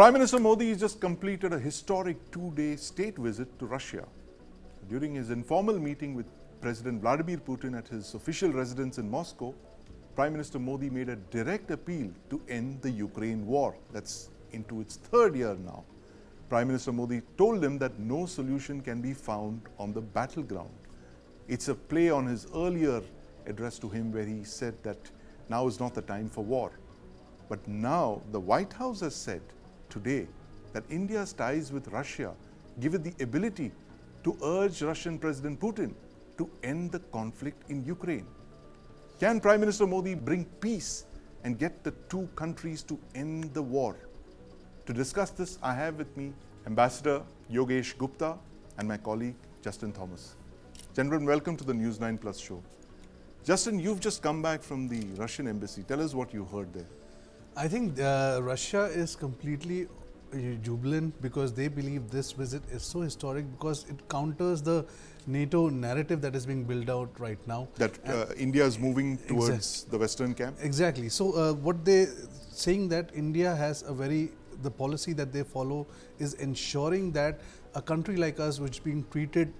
Prime Minister Modi just completed a historic two-day state visit to Russia. During his informal meeting with President Vladimir Putin at his official residence in Moscow, Prime Minister Modi made a direct appeal to end the Ukraine war. That's into its third year now. Prime Minister Modi told him that no solution can be found on the battleground. It's a play on his earlier address to him where he said that now is not the time for war. But now the White House has said today that India's ties with Russia give it the ability to urge Russian President Putin to end the conflict in Ukraine. Can Prime Minister Modi bring peace and get the two countries to end the war? To discuss this, I have with me Ambassador Yogesh Gupta and my colleague Justin Thomas. Gentlemen, welcome to the News9 Plus show. Justin, you've just come back from the Russian embassy. Tell us what you heard there. I think Russia is completely jubilant because they believe this visit is so historic because it counters the NATO narrative that is being built out right now. That India is moving towards the Western camp? Exactly. So what they saying that India has the policy that they follow is ensuring that a country like us, which is being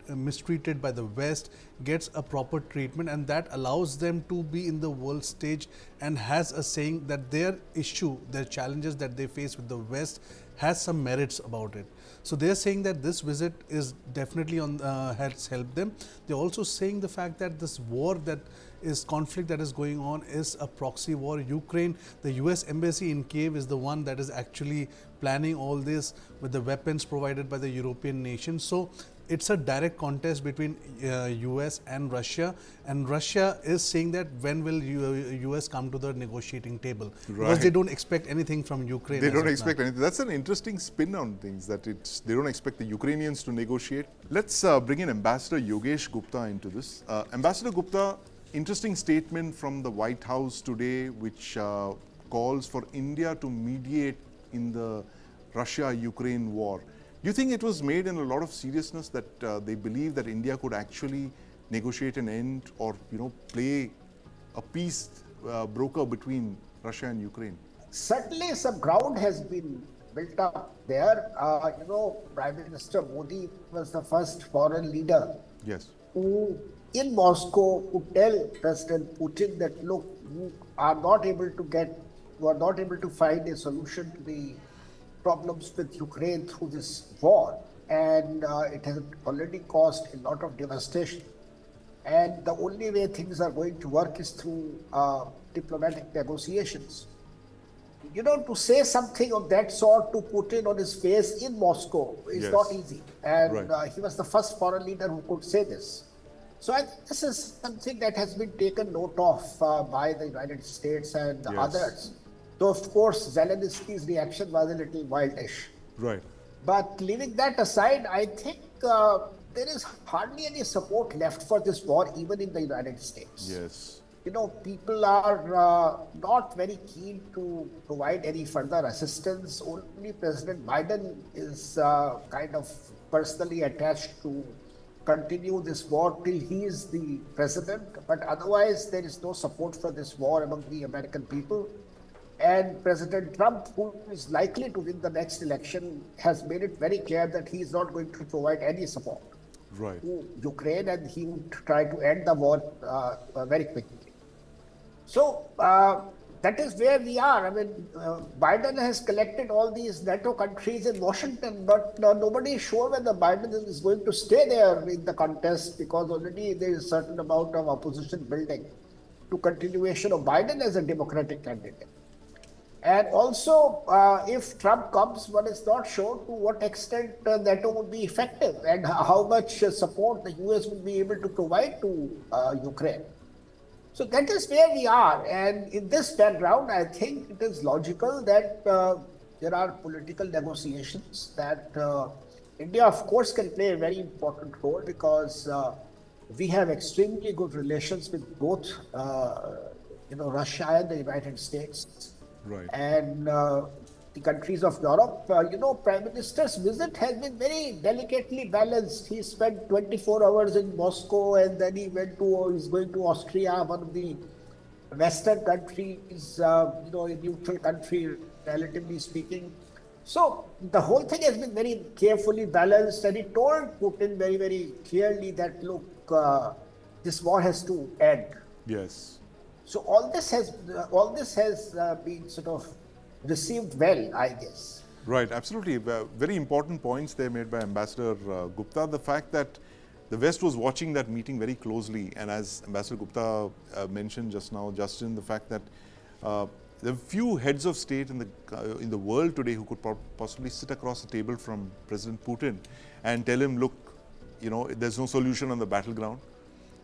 mistreated by the West, gets a proper treatment, and that allows them to be in the world stage and has a saying that their issue, their challenges that they face with the West has some merits about it. So they are saying that this visit is definitely has helped them. They are also saying the fact that this conflict that is going on is a proxy war. Ukraine, the US embassy in Kiev is the one that is actually planning all this with the weapons provided by the European nations. So it's a direct contest between US and Russia is saying that when will US come to the negotiating table? Right. Because they don't expect anything from Ukraine. They don't expect anything. That's an interesting spin on things, that they don't expect the Ukrainians to negotiate. Let's bring in Ambassador Yogesh Gupta into this. Ambassador Gupta, interesting statement from the White House today which calls for India to mediate in the Russia-Ukraine war. Do you think it was made in a lot of seriousness that they believe that India could actually negotiate an end or play a peace broker between Russia and Ukraine? Certainly some ground has been built up there. Prime Minister Modi was the first foreign leader who in Moscow could tell President Putin that, look, you are not able to find a solution to the problems with Ukraine through this war, and it has already caused a lot of devastation. And the only way things are going to work is through diplomatic negotiations. To say something of that sort to Putin on his face in Moscow is not easy. And he was the first foreign leader who could say this. So I think this is something that has been taken note of by the United States and others. Though, of course, Zelensky's reaction was a little wildish. Right. But leaving that aside, I think there is hardly any support left for this war, even in the United States. Yes. People are not very keen to provide any further assistance. Only President Biden is kind of personally attached to continue this war till he is the president. But otherwise, there is no support for this war among the American people. And President Trump, who is likely to win the next election, has made it very clear that he is not going to provide any support to Ukraine, and he would try to end the war very quickly. So that is where we are. I mean, Biden has collected all these NATO countries in Washington, but nobody is sure whether Biden is going to stay there in the contest, because already there is a certain amount of opposition building to continuation of Biden as a Democratic candidate. And also, if Trump comes, one is not sure to what extent NATO would be effective and how much support the US would be able to provide to Ukraine. So that is where we are. And in this background, I think it is logical that there are political negotiations that India, of course, can play a very important role, because we have extremely good relations with both Russia and the United States. Right. And the countries of Europe. Prime Minister's visit has been very delicately balanced. He spent 24 hours in Moscow, and then he's going to Austria, one of the Western countries, a neutral country, relatively speaking. So the whole thing has been very carefully balanced, and he told Putin very, very clearly that look, this war has to end. Yes. So all this has been sort of received well, I guess. Right, absolutely. Very important points there made by Ambassador Gupta. The fact that the West was watching that meeting very closely, and as Ambassador Gupta mentioned just now, Justin, the fact that there are few heads of state in the world today who could possibly sit across the table from President Putin and tell him, look, there's no solution on the battleground,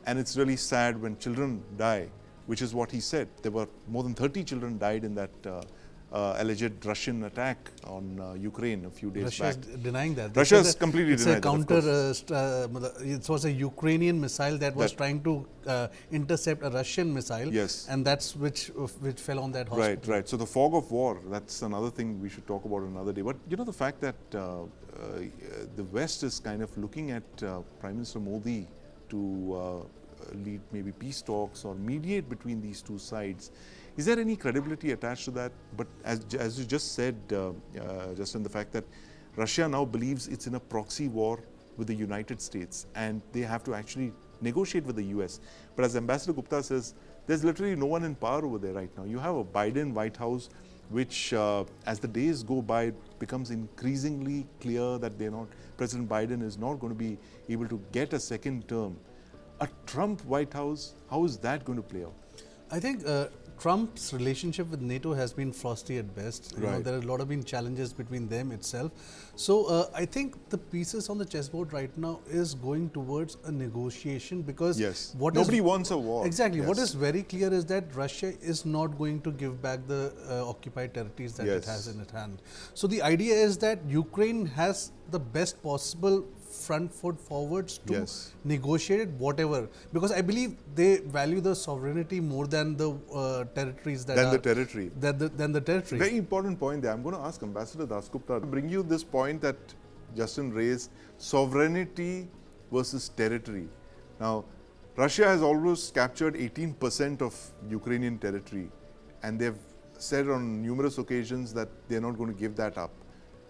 and it's really sad when children die, which is what he said. There were more than 30 children died in that alleged Russian attack on Ukraine a few days Russia is back. denying that. Russia is completely It's denied a that, counter. It was a Ukrainian missile that was trying to intercept a Russian missile. Yes. And that's which fell on that hospital. Right, right. So the fog of war, that's another thing we should talk about another day. But the fact that the West is kind of looking at Prime Minister Modi to lead maybe peace talks or mediate between these two sides. Is there any credibility attached to that? But as you just said, Justin, the fact that Russia now believes it's in a proxy war with the United States and they have to actually negotiate with the US. But as Ambassador Gupta says, there's literally no one in power over there right now. You have a Biden White House, which as the days go by becomes increasingly clear that President Biden is not going to be able to get a second term. A Trump White House, how is that going to play out? I think Trump's relationship with NATO has been frosty at best. Right. There are a lot of challenges between them itself. So I think the pieces on the chessboard right now is going towards a negotiation because nobody wants a war. Exactly. Yes. What is very clear is that Russia is not going to give back the occupied territories that it has in its hand. So the idea is that Ukraine has the best possible front foot forwards to negotiate it, whatever, because I believe they value the sovereignty more than the territories that the territory. Than the territory. Very important point there. I'm going to ask Ambassador Dasgupta to bring you this point that Justin raised: sovereignty versus territory. Now, Russia has almost captured 18% of Ukrainian territory, and they've said on numerous occasions that they're not going to give that up.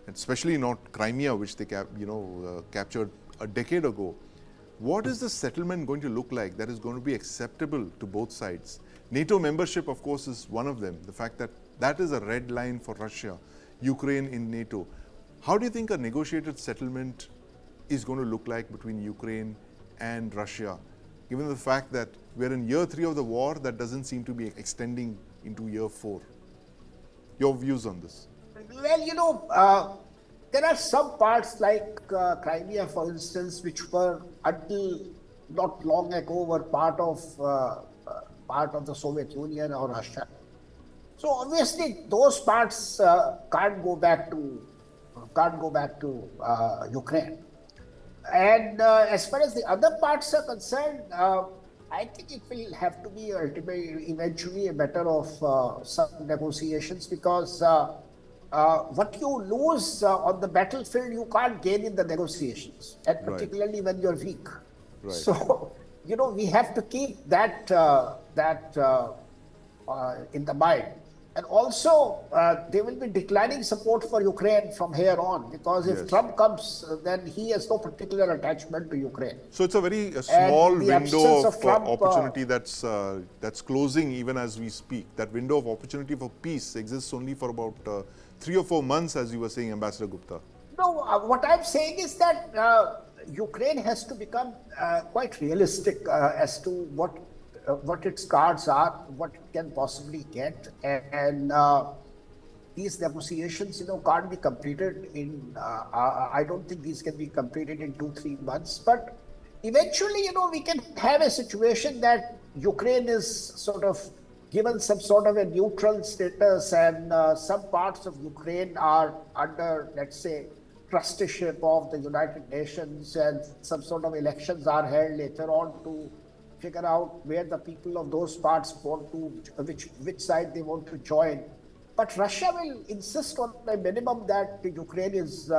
Especially not Crimea, which they captured a decade ago. What is the settlement going to look like that is going to be acceptable to both sides? NATO membership, of course, is one of them. The fact that that is a red line for Russia, Ukraine in NATO. How do you think a negotiated settlement is going to look like between Ukraine and Russia, given the fact that we're in year 3 of the war that doesn't seem to be extending into year 4? Your views on this? Well, there are some parts like Crimea, for instance, which were until not long ago were part of the Soviet Union or Russia. So obviously, those parts can't go back to Ukraine. And as far as the other parts are concerned, I think it will have to be eventually a matter of some negotiations because what you lose on the battlefield, you can't gain in the negotiations, and particularly when you're weak. Right. So, we have to keep that in the mind. And also, they will be declining support for Ukraine from here on because if Trump comes, then he has no particular attachment to Ukraine. So it's a very small window of opportunity that's closing even as we speak. That window of opportunity for peace exists only for about 3 or 4 months, as you were saying, Ambassador Gupta. No, what I'm saying is that Ukraine has to become quite realistic as to what its cards are, what it can possibly get, and these negotiations, can't be completed in. I don't think these can be completed in 2-3 months. But eventually, we can have a situation that Ukraine is sort of given some sort of a neutral status, and some parts of Ukraine are under, let's say, trusteeship of the United Nations, and some sort of elections are held later on to figure out where the people of those parts want to, which side they want to join. But Russia will insist on a minimum that Ukraine is,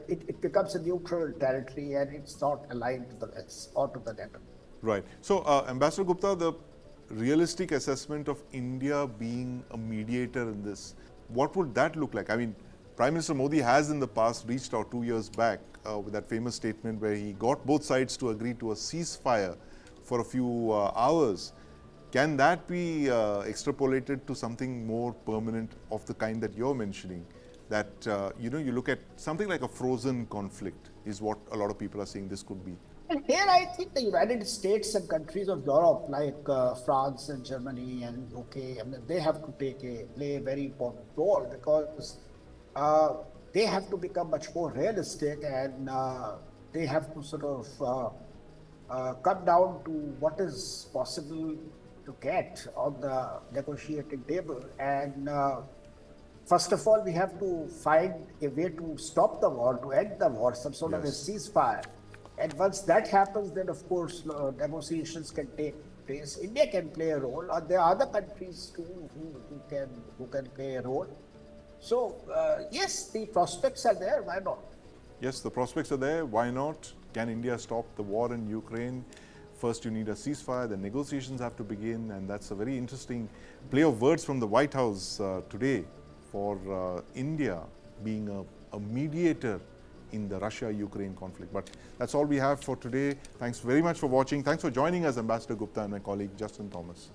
it becomes a neutral territory and it's not aligned to the West or to the NATO. Right. So, Ambassador Gupta, the realistic assessment of India being a mediator in this, what would that look like? I mean, Prime Minister Modi has in the past reached out 2 years back with that famous statement where he got both sides to agree to a ceasefire for a few hours. Can that be extrapolated to something more permanent of the kind that you're mentioning? That, you look at something like a frozen conflict is what a lot of people are saying this could be. And here I think the United States and countries of Europe like France and Germany and UK, I mean, they have to play a very important role because they have to become much more realistic and they have to sort of come down to what is possible to get on the negotiating table. And first of all, we have to find a way to stop the war, to end the war, some sort of a ceasefire. And once that happens, then of course negotiations can take place. India can play a role, or there are other countries too who can play a role. So yes, the prospects are there. Why not? Yes, the prospects are there. Why not? Can India stop the war in Ukraine? First, you need a ceasefire. The negotiations have to begin, and that's a very interesting play of words from the White House today for India being a mediator in the Russia-Ukraine conflict. But that's all we have for today. Thanks very much for watching. Thanks for joining us, Ambassador Gupta and my colleague Justin Thomas.